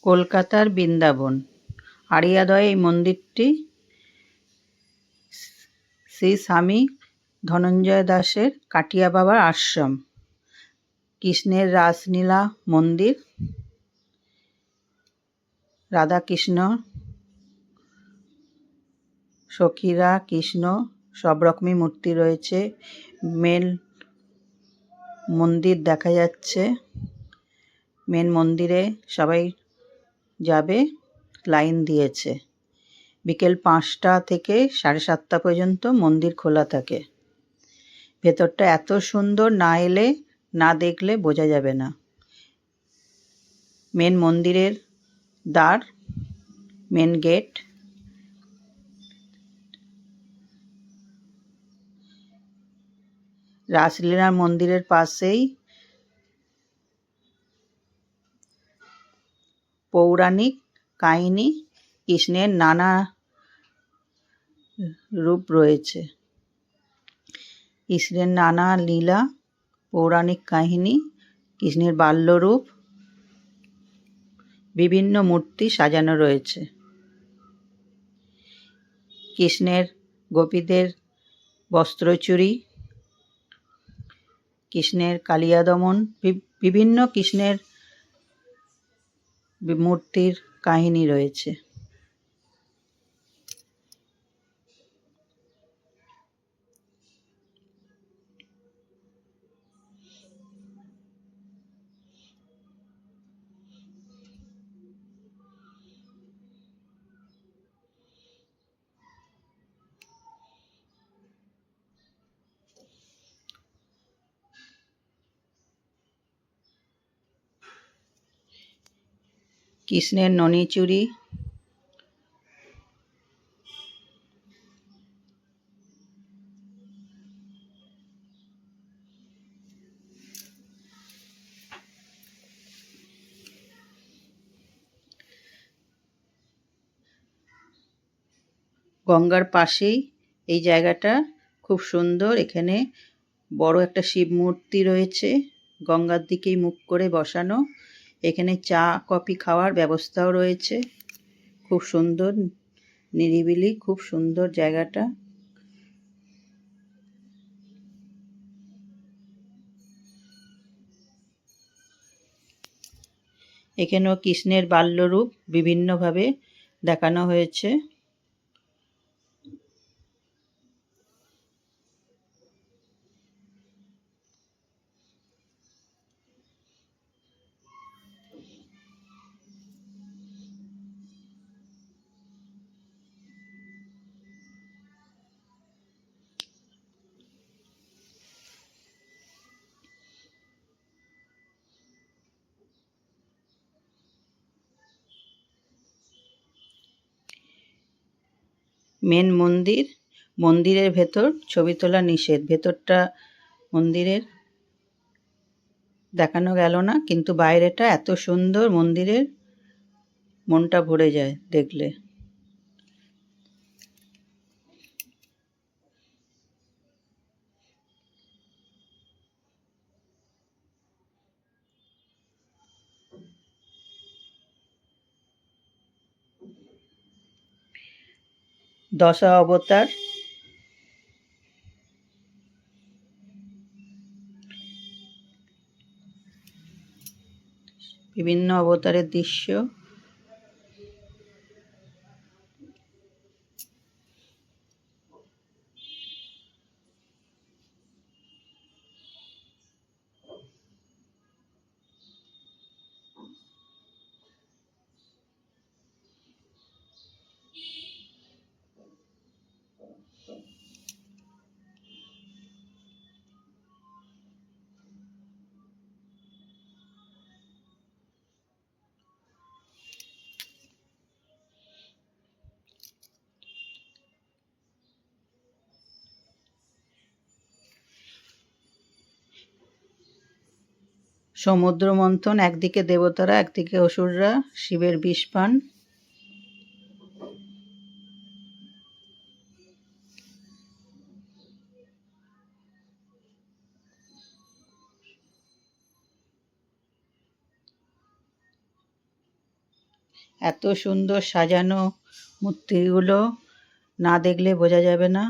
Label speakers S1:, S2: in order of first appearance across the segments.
S1: কলকাতার বৃন্দাবন। আড়িয়াদয় এই মন্দিরটি শ্রী স্বামী ধনঞ্জয় দাসের কাটিয়া বাবার আশ্রম। কৃষ্ণের রাসলীলা মন্দির, রাধাকৃষ্ণ, সখীরা, কৃষ্ণ সব রকমই মূর্তি রয়েছে। মেন মন্দির দেখা যাচ্ছে। মেন মন্দিরে সবাই যাবে, লাইন দিয়েছে। বিকেল 5টা থেকে 7:30 পর্যন্ত মন্দির খোলা থাকে। ভেতরটা এত সুন্দর, না এলে না দেখলে বোঝা যাবে না। মেন মন্দিরের দ্বার, মেন গেট। রাসলীলা মন্দিরের পাশেই পৌরাণিক কাহিনী, কৃষ্ণের নানা রূপ রয়েছে। কৃষ্ণের নানা লীলা, পৌরাণিক কাহিনী, কৃষ্ণের বাল্যরূপ, বিভিন্ন মূর্তি সাজানো রয়েছে। কৃষ্ণের গোপীদের বস্ত্রচুরি, কৃষ্ণের কালিয়া দমন, বিভিন্ন কৃষ্ণের মূর্তির কাহিনী রয়েছে। কৃষ্ণের ননীচুরি, গঙ্গার পাশেই এই জায়গাটা খুব সুন্দর। এখানে বড় একটা শিব মূর্তি রয়েছে, গঙ্গার দিকেই মুখ করে বসানো। এখানে চা কফি খাওয়ার ব্যবস্থাও রয়েছে। খুব সুন্দর, নিরিবিলি, খুব সুন্দর জায়গাটা। এখানেও কৃষ্ণের বাল্যরূপ বিভিন্নভাবে দেখানো হয়েছে। মেন মন্দির, মন্দিরের ভেতর ছবি তোলা নিষেধ। ভেতরটা মন্দিরের দেখানো গেল না, কিন্তু বাইরেটা এত সুন্দর মন্দিরের, মনটা ভরে যায় দেখলে। দশা অবতার, বিভিন্ন অবতারের দৃশ্য। সমুদ্র মন্থন, একদিকে দেবতারা, একদিকে অসুররা, শিবের বিষ পান। এত সুন্দর সাজানো মূর্তিগুলো, না দেখলে বোঝা যাবে না।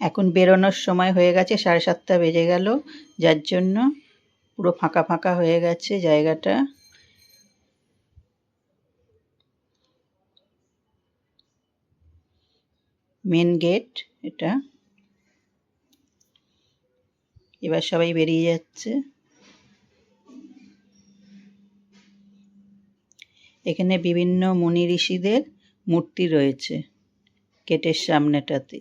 S1: এখন বেরোনোর সময় হয়ে গেছে, 7:30 বেজে গেল, যার জন্য পুরো ফাঁকা ফাঁকা হয়ে গেছে জায়গাটা। মেন গেট এটা। এবার সবাই বেরিয়ে যাচ্ছে। এখানে বিভিন্ন মুনি ঋষিদের মূর্তি রয়েছে গেটের সামনেটাতে।